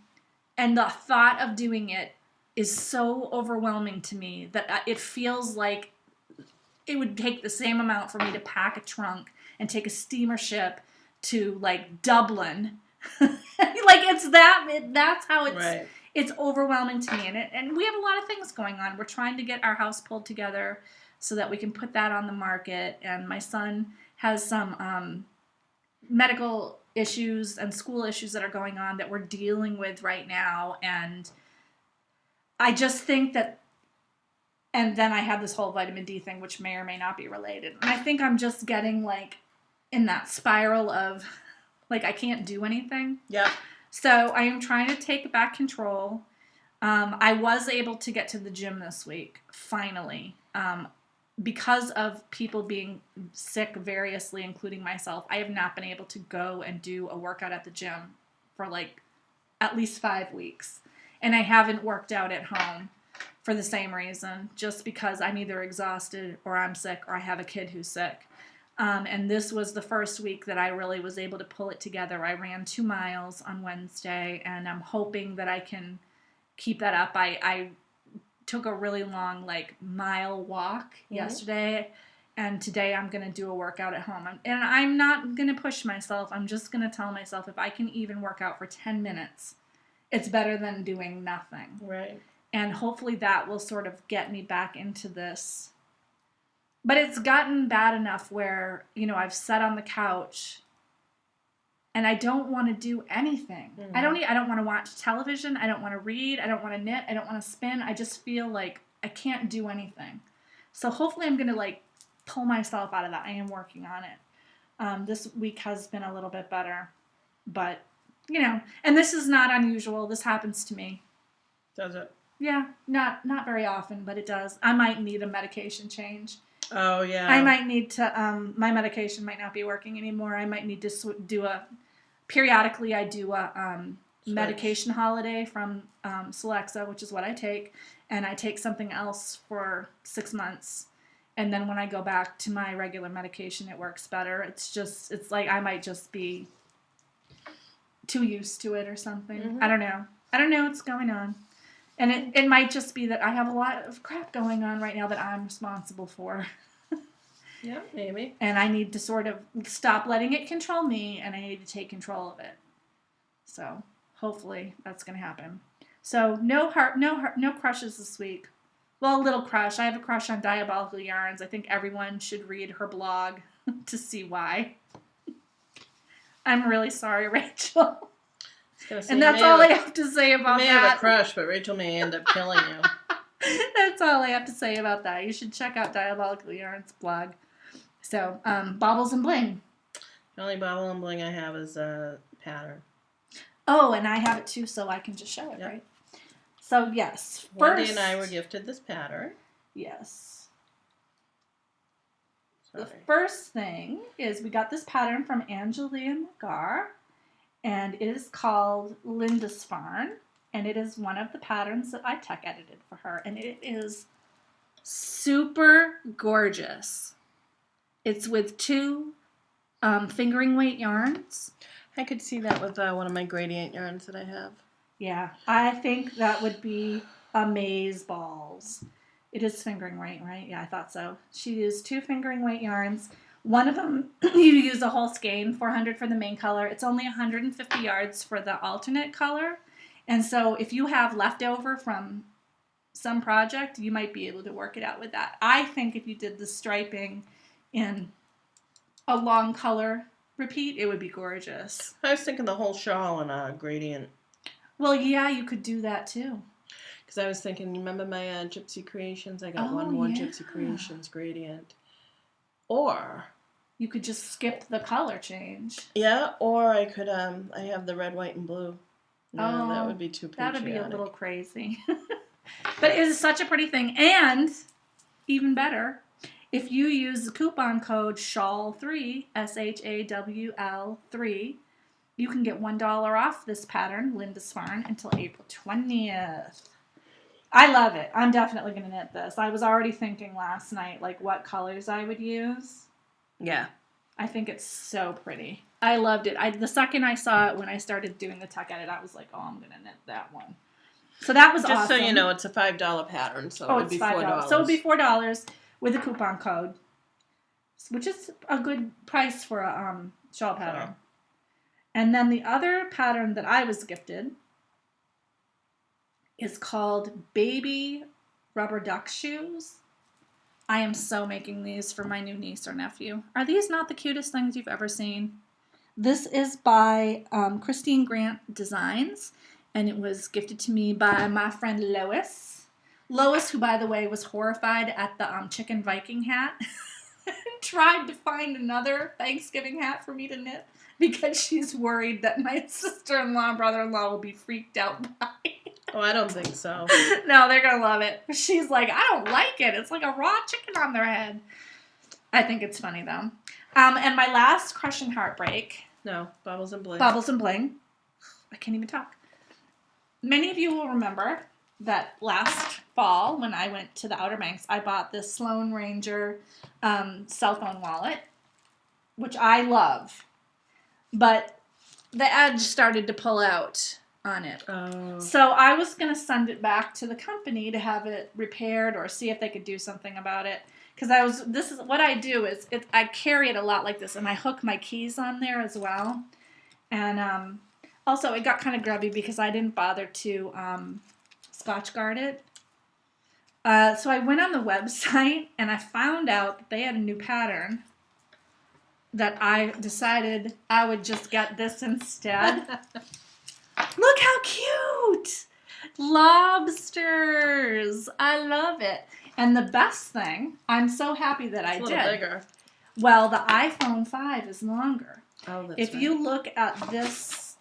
the thought of doing it is so overwhelming to me that it feels like it would take the same amount for me to pack a trunk and take a steamer ship to like Dublin. Like that's how it's Right. it's overwhelming to me, and we have a lot of things going on. We're trying to get our house pulled together so that we can put that on the market, and my son has some medical issues and school issues that are going on that we're dealing with right now, and I just think that, and then I have this whole vitamin D thing, which may or may not be related, and I think I'm just getting like in that spiral of like I can't do anything. Yep. So I am trying to take back control. I was able to get to the gym this week, finally. Because of people being sick variously, including myself, I have not been able to go and do a workout at the gym for like at least 5 weeks. And I haven't worked out at home for the same reason, just because I'm either exhausted or I'm sick or I have a kid who's sick. And this was the first week that I really was able to pull it together. I ran 2 miles on Wednesday, and I'm hoping that I can keep that up. I took a really long, like, mile walk yesterday, and today I'm going to do a workout at home. And I'm not going to push myself. I'm just going to tell myself if I can even work out for 10 minutes, it's better than doing nothing. Right. And hopefully that will sort of get me back into this. But it's gotten bad enough where, you know, I've sat on the couch and I don't want to do anything. Mm-hmm. I don't want to watch television. I don't want to read. I don't want to knit. I don't want to spin. I just feel like I can't do anything. So hopefully I'm going to like pull myself out of that. I am working on it. This week has been a little bit better, but you know, and this is not unusual. This happens to me. Does it? Yeah, not very often, but it does. I might need a medication change. Oh, yeah. I might need to, my medication might not be working anymore. I might need to periodically I do a medication holiday from Celexa, which is what I take, and I take something else for 6 months. And then when I go back to my regular medication, it works better. It's like I might just be too used to it or something. Mm-hmm. I don't know what's going on. And it might just be that I have a lot of crap going on right now that I'm responsible for. Yeah, maybe. And I need to sort of stop letting it control me, and I need to take control of it. So hopefully that's going to happen. So no crushes this week. Well, a little crush. I have a crush on Diabolical Yarns. I think everyone should read her blog to see why. I'm really sorry, Rachel. And that's all I have to say about that. You may have a crush, but Rachel may end up killing you. That's all I have to say about that. You should check out Diabolical Yarns blog. So, Baubles and Bling. The only bauble and bling I have is a pattern. Oh, and I have it too, so I can just show it, Yep. right? So, yes. Wendy and I were gifted this pattern. Yes. Sorry. The first thing is we got this pattern from Angelia Nagar, and it is called Lindisfarne, and it is one of the patterns that I tech edited for her, and it is super gorgeous. It's with 2 fingering weight yarns. I could see that with one of my gradient yarns that I have. Yeah, I think that would be amaze balls. It is fingering weight, right? Yeah, I thought so. She used 2 fingering weight yarns. One of them, you use a whole skein, 400 for the main color. It's only 150 yards for the alternate color. And so if you have leftover from some project, you might be able to work it out with that. I think if you did the striping in a long color repeat, it would be gorgeous. I was thinking the whole shawl in a gradient. Well, yeah, you could do that too. Because I was thinking, remember my Gypsy Creations? I got Oh, one more yeah. Gypsy Creations gradient. Or, You could just skip the color change. yeah, or I could, I have the red, white, and blue. No, that would be too That patriotic. would be a little crazy. But it is such a pretty thing. And, even better, if you use the coupon code SHAWL3, SHAWL3, you can get $1 off this pattern, Lindisfarne, until April 20th. I love it. I'm definitely going to knit this. I was already thinking last night, like, what colors I would use. Yeah. I think it's so pretty. I loved it. The second I saw it when I started doing the tuck edit, I was like, oh, I'm going to knit that one. So that was Just awesome. so you know, it's a $5 pattern, so it would be $5. $4. So it would be $4 with a coupon code, which is a good price for a shawl pattern. So. And then the other pattern that I was gifted is called Baby Rubber Duck Shoes. I am so making these for my new niece or nephew. Are these not the cutest things you've ever seen? This is by Christine Grant Designs, and it was gifted to me by my friend Lois. Lois, who, by the way, was horrified at the chicken Viking hat and tried to find another Thanksgiving hat for me to knit because she's worried that my sister-in-law and brother-in-law will be freaked out by it. Oh, I don't think so. No, they're going to love it. She's like, I don't like it. It's like a raw chicken on their head. I think it's funny, though. And my last crush and heartbreak. No, Bubbles and Bling. Bubbles and Bling. I can't even talk. Many of you will remember that last fall when I went to the Outer Banks, I bought this Sloan Ranger cell phone wallet, which I love. But the edge started to pull out on it. Oh. So I was going to send it back to the company to have it repaired or see if they could do something about it. Because this is what I do is I carry it a lot like this, and I hook my keys on there as well. And also it got kind of grubby because I didn't bother to Scotch guard it. So I went on the website and I found out that they had a new pattern that I decided I would just get this instead. Look how cute! Lobsters! I love it. And the best thing, I'm so happy that I It's a did. little bigger. Well, the iPhone 5 is longer. Oh, that's If right. you look at this,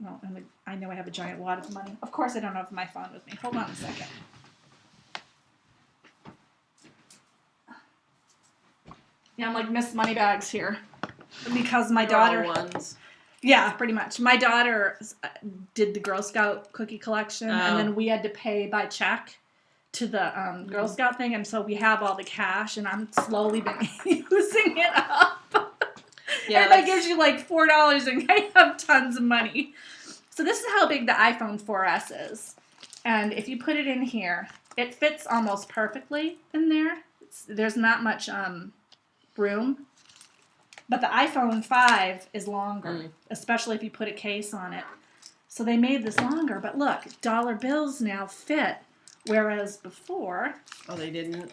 well, I know I have a giant wad of money. Of course I don't have my phone with me. Hold on a second. Yeah, I'm like Miss Moneybags here. Because my They're all daughter... ones. Yeah, pretty much. My daughter did the Girl Scout cookie collection, and then we had to pay by check to the Girl Scout thing, and so we have all the cash, and I'm slowly been using it up. Yeah, and that gives you like $4, and I have tons of money. So this is how big the iPhone 4S is. And if you put it in here, it fits almost perfectly in there. There's not much room. But the iPhone 5 is longer, especially if you put a case on it. So they made this longer. But look, dollar bills now fit, whereas before... Oh, they didn't?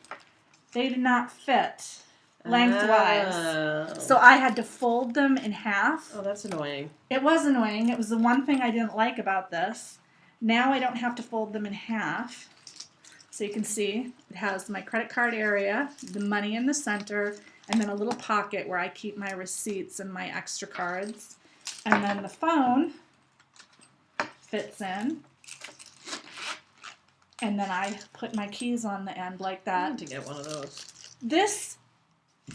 They did not fit lengthwise. Oh. So I had to fold them in half. Oh, that's annoying. It was annoying. It was the one thing I didn't like about this. Now I don't have to fold them in half. So you can see it has my credit card area, the money in the center, and then a little pocket where I keep my receipts and my extra cards. And then the phone fits in. And then I put my keys on the end like I that. need to get one of those. This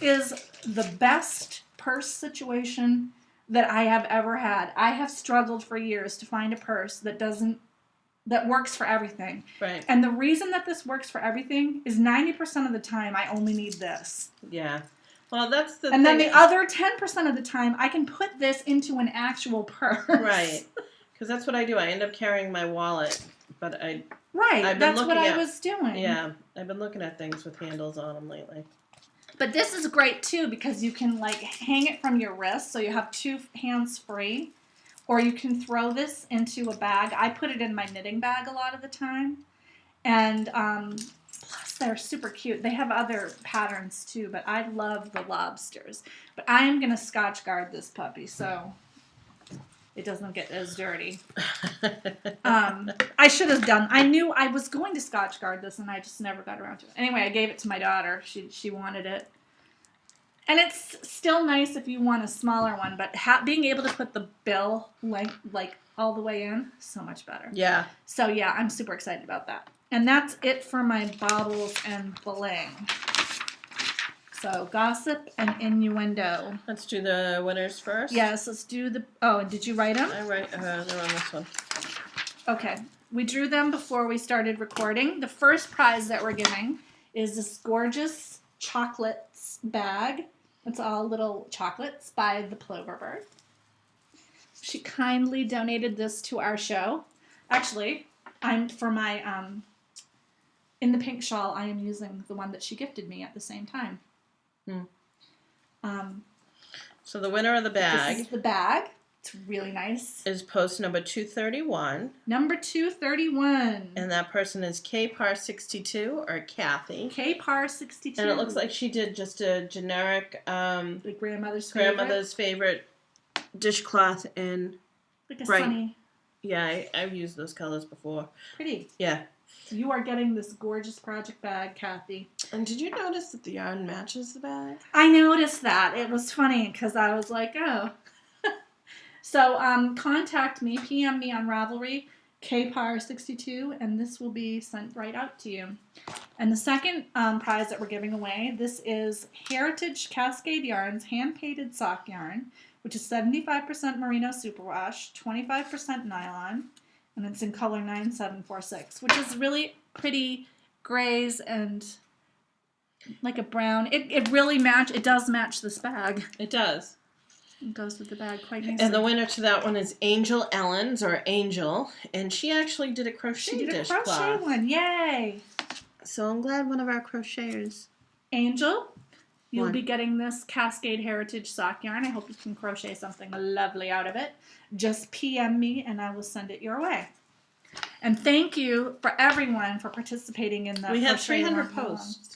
is the best purse situation that I have ever had. I have struggled for years to find a purse that works for everything. Right. And the reason that this works for everything is 90% of the time I only need this. Yeah. Well, that's the And thing. then the other 10% of the time I can put this into an actual purse. Right. Because that's what I do. I end up carrying my wallet, but Right. I've been That's what looking I at- was doing. yeah, I've been looking at things with handles on them lately. But this is great too because you can like hang it from your wrist so you have two hands free. Or you can throw this into a bag. I put it in my knitting bag a lot of the time. And plus they're super cute. They have other patterns too, but I love the lobsters. But I am going to Scotch guard this puppy so it doesn't get as dirty. I should have done. I knew I was going to Scotch guard this and I just never got around to it. Anyway, I gave it to my daughter. She wanted it. And it's still nice if you want a smaller one, but being able to put the bill length like all the way in, so much better. Yeah. So yeah, I'm super excited about that. And that's it for my baubles and bling. So gossip and innuendo. Let's do the winners first. Yes, let's do the. Oh, did you write them? I write. They're on this one. Okay. We drew them before we started recording. The first prize that we're giving is this gorgeous chocolates bag. It's all little chocolates by the Plover Bird. She kindly donated this to our show. Actually, I'm for my in the pink shawl. I am using the one that she gifted me at the same time. So the winner of the bag. This is the bag. It's really nice. Is post number 231. Number 231. And that person is KPAR62 or Kathy. KPAR62. And it looks like she did just a generic the grandmother's favorite dishcloth in like a right. sunny. Yeah, I've used those colors before. Pretty. Yeah. You are getting this gorgeous project bag, Kathy. And did you notice that the yarn matches the bag? I noticed that. It was funny because I was like, oh. So contact me, PM me on Ravelry, KPAR62, and this will be sent right out to you. And the second prize that we're giving away, this is Heritage Cascade Yarns hand-painted sock yarn, which is 75% merino superwash, 25% nylon, and it's in color 9746, which is really pretty grays and like a brown. It really does match this bag. It does. It goes with the bag quite nicely. And the winner to that one is Angel Ellens, or Angel, and she actually did a crochet dishcloth. Crochet one, yay! So I'm glad one of our crocheters. Angel, you'll One. be getting this Cascade Heritage sock yarn. I hope you can crochet something lovely out of it. Just PM me and I will send it your way. And thank you for everyone for participating in the We had crochet 300 along. posts.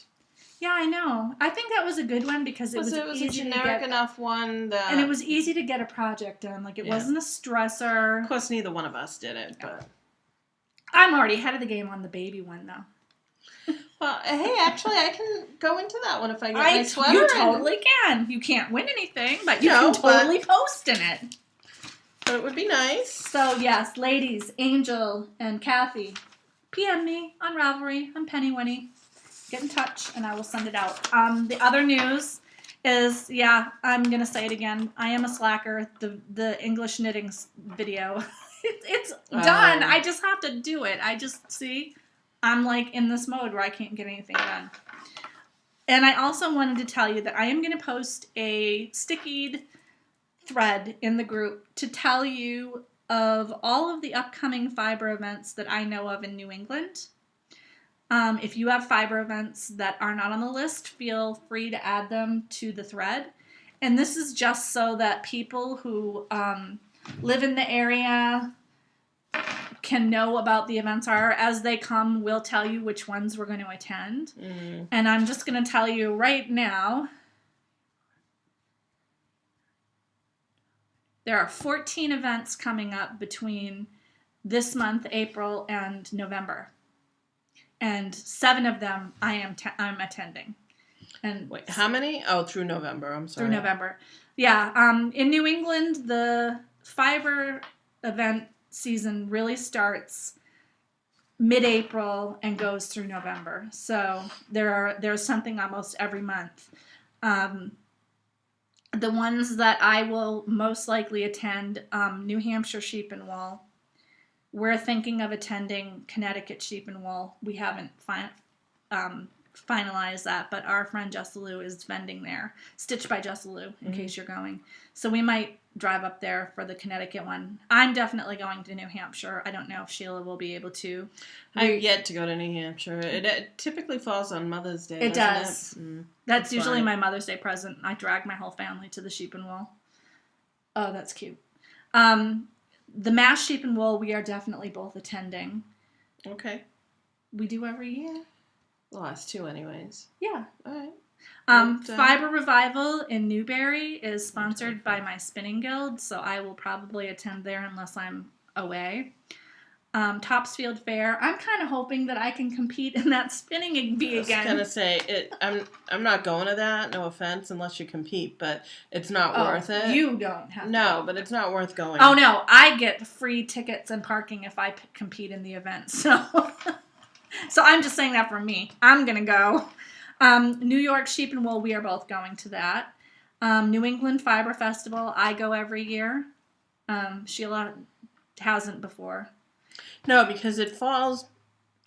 Yeah, I know. I think that was a good one because it was a easy generic to get, enough one that... and it was easy to get a project done. Like it Yeah. wasn't a stressor. Of course, neither one of us did it, but... I'm already ahead of the game on the baby one though. Well, hey, actually, I can go into that one if I get my sweater. You in. totally can. You can't win anything, but you No, can totally post in it. But it would be nice. So yes, ladies, Angel and Kathy, PM me on Ravelry. I'm Penny Winnie. Get in touch and I will send it out. The other news is, yeah, I'm gonna say it again. I am a slacker. The English knitting video, it's done. I just have to do it. I'm like in this mode where I can't get anything done. And I also wanted to tell you that I am gonna post a stickied thread in the group to tell you of all of the upcoming fiber events that I know of in New England. If you have fiber events that are not on the list, feel free to add them to the thread. And this is just so that people who live in the area can know about the events. As they come, we'll tell you which ones we're going to attend. Mm. And I'm just going to tell you right now, there are 14 events coming up between this month, April, and November. And 7 of them I'm attending. And Wait, how many? Oh, through November. I'm sorry. through November. Yeah. In New England, the fiber event season really starts mid-April and goes through November. So there's something almost every month. The ones that I will most likely attend, New Hampshire Sheep and Wool. We're thinking of attending Connecticut Sheep and Wool. We haven't finalized that, but our friend Jessalou is vending there. Stitched by Jessalou, in case you're going. So we might drive up there for the Connecticut one. I'm definitely going to New Hampshire. I don't know if Sheila will be able to. I've yet to go to New Hampshire. It typically falls on Mother's Day. It does. It? Mm, That's usually fine. my Mother's Day present. I drag my whole family to the Sheep and Wool. Oh, that's cute. The Mass Sheep and Wool, we are definitely both attending. Okay. We do every year. The last 2 anyways. Yeah. All right. Fiber Revival in Newbury is sponsored by my spinning guild, so I will probably attend there unless I'm away. Topsfield Fair, I'm kind of hoping that I can compete in that spinning bee again. I was gonna say it. I'm not going to that. No offense, unless you compete, but it's not worth it. You don't have to. No, but it's not worth going. Oh no, I get free tickets and parking if I compete in the event. So, so I'm just saying that for me. I'm gonna go. New York Sheep and Wool, we are both going to that. New England Fiber Festival, I go every year. Sheila hasn't before. No, because it falls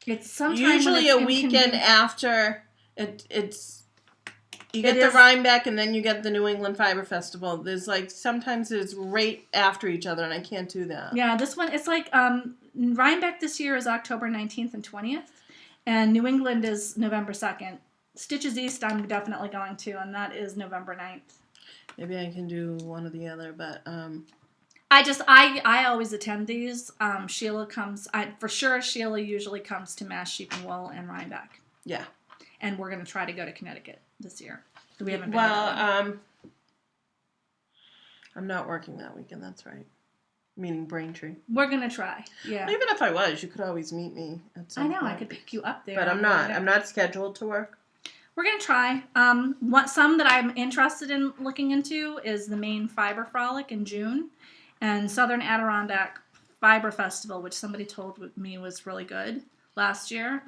It's sometime usually when a it's weekend inconvenient. after it's. You get It the is- Rhinebeck and then you get the New England Fiber Festival. There's like sometimes it's right after each other, and I can't do that. Yeah, this one, it's like Rhinebeck this year is October 19th and 20th, and New England is November 2nd. Stitches East I'm definitely going to, and that is November 9th. Maybe I can do one or the other, but I always attend these. Sheila comes, for sure Sheila usually comes to Mass Sheep and Wool and Rhinebeck. yeah. And we're going to try to go to Connecticut this year. We haven't been to that one. I'm not working that weekend. That's right. Meaning Braintree. We're going to try. Yeah. Even if I was, you could always meet me at some I know, point. I could pick you up there. But I'm not. I'm not scheduled to work. We're going to try. Some that I'm interested in looking into is the Maine Fiber Frolic in June and Southern Adirondack Fiber Festival, which somebody told me was really good last year,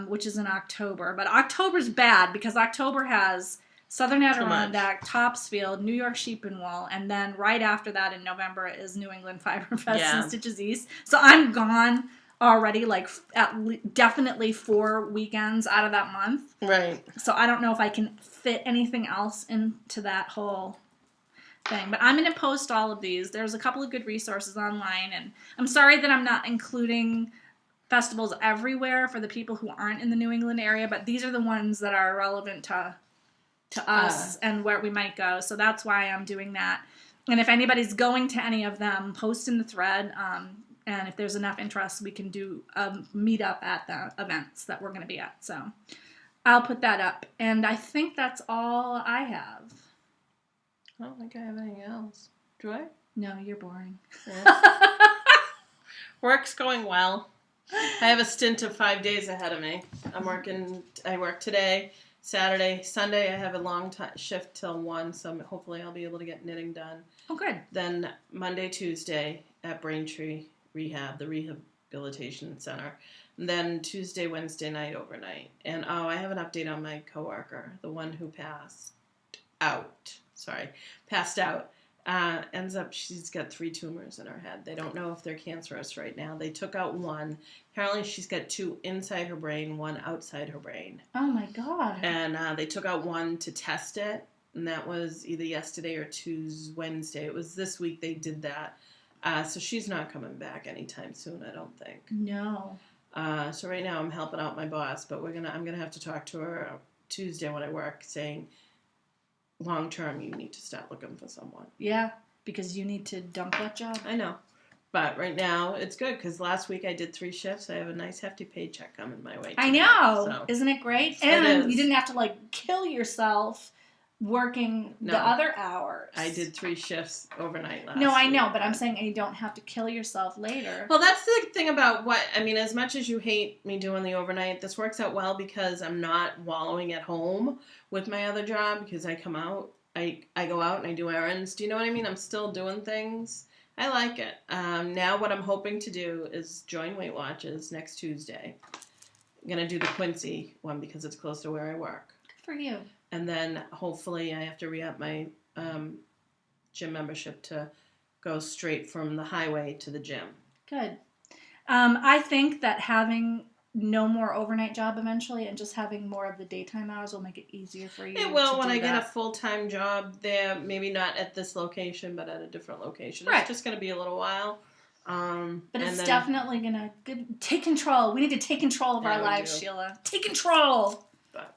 which is in October. But October's bad because October has Southern Adirondack, Topsfield, New York Sheep and Wool, and then right after that in November is New England Fiber Fest and Stitches East. So I'm gone already, like definitely 4 weekends out of that month. Right. So I don't know if I can fit anything else into that whole thing. But I'm going to post all of these. There's a couple of good resources online, and I'm sorry that I'm not including festivals everywhere for the people who aren't in the New England area, but these are the ones that are relevant to us and where we might go. So that's why I'm doing that. And if anybody's going to any of them, post in the thread. And if there's enough interest, we can do a meetup at the events that we're going to be at. So I'll put that up. And I think that's all I have. I don't think I have anything else. Do I? No, you're boring. Yeah. Work's going well. I have a stint of 5 days ahead of me. I work today, Saturday, Sunday. I have a long shift till 1, so hopefully I'll be able to get knitting done. Oh, good. Then Monday, Tuesday at Braintree Rehab, the Rehabilitation Center. And then Tuesday, Wednesday night overnight. And I have an update on my coworker, the one who passed out. Ends up she's got 3 tumors in her head. They don't know if they're cancerous right now. They took out one. Apparently she's got 2 inside her brain, 1 outside her brain. Oh my God. And they took out 1 to test it. And that was either yesterday or Wednesday. It was this week they did that. So she's not coming back anytime soon, I don't think. No. So right now I'm helping out my boss, but I'm gonna have to talk to her Tuesday when I work, saying long term you need to start looking for someone. Yeah, because you need to dump that job. I know, but right now it's good because last week I did 3 shifts. I have a nice hefty paycheck coming my way. I know. So. Isn't it great? It And is. you didn't have to kill yourself working No. the other hours. I did 3 shifts overnight last No, I week. know, but I'm saying you don't have to kill yourself later. Well, that's the thing about as much as you hate me doing the overnight, this works out well because I'm not wallowing at home with my other job because I come out, I go out and I do errands. Do you know what I mean? I'm still doing things. I like it. Now what I'm hoping to do is join Weight Watchers next Tuesday. I'm going to do the Quincy one because it's close to where I work. Good for you. And then hopefully I have to re-up my gym membership to go straight from the highway to the gym. Good. I think that having no more overnight job eventually and just having more of the daytime hours will make it easier for you. It will to when do I get a that. full-time job there, maybe not at this location, but at a different location. Right. It's just going to be a little while. But it's definitely going to take control. We need to take control of Yeah, our we lives, do. Sheila. Take control. But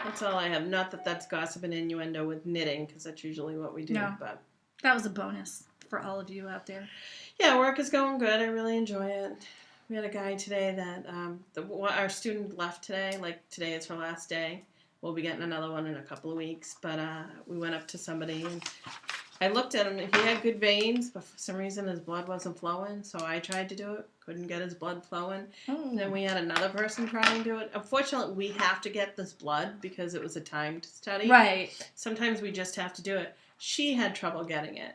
that's all I have. Not that that's gossip and innuendo with knitting, because that's usually what we do. No. But That was a bonus for all of you out there. yeah, work is going good. I really enjoy it. We had a guy today that our student left today. Like today is her last day. We'll be getting another one in a couple of weeks. But we went up to somebody and I looked at him. He had good veins, but for some reason his blood wasn't flowing. So I tried to do it. Couldn't get his blood flowing. And then we had another person trying to do it. Unfortunately, we have to get this blood because it was a timed study. Right. Sometimes we just have to do it. She had trouble getting it.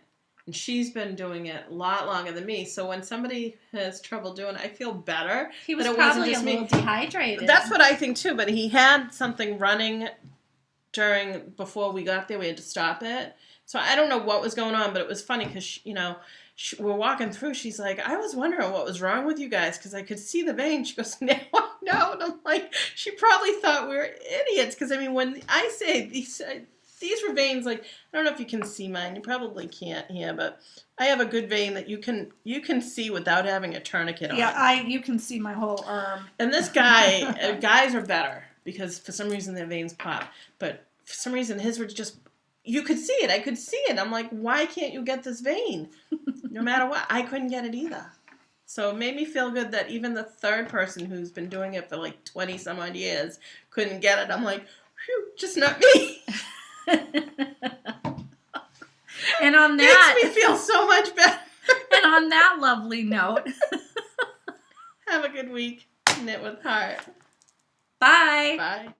And she's been doing it a lot longer than me. So when somebody has trouble doing it, I feel better. He was that it wasn't probably a just me. little dehydrated. That's what I think too. But he had something running before we got there. We had to stop it. So I don't know what was going on, but it was funny because, we're walking through. She's like, I was wondering what was wrong with you guys because I could see the vein. She goes, now I know. And I'm like, she probably thought we were idiots because, when I say these were veins, like, I don't know if you can see mine. You probably can't here, but I have a good vein that you can see without having a tourniquet on. Yeah, you can see my whole arm. And this guy, guys are better because for some reason their veins pop. But for some reason his were just, you could see it. I could see it. I'm like, why can't you get this vein? No matter what. I couldn't get it either. So it made me feel good that even the third person who's been doing it for like 20 some odd years couldn't get it. I'm like, phew, just not me. And on that, makes me feel so much better. And on that lovely note, have a good week. Knit with heart. Bye. Bye.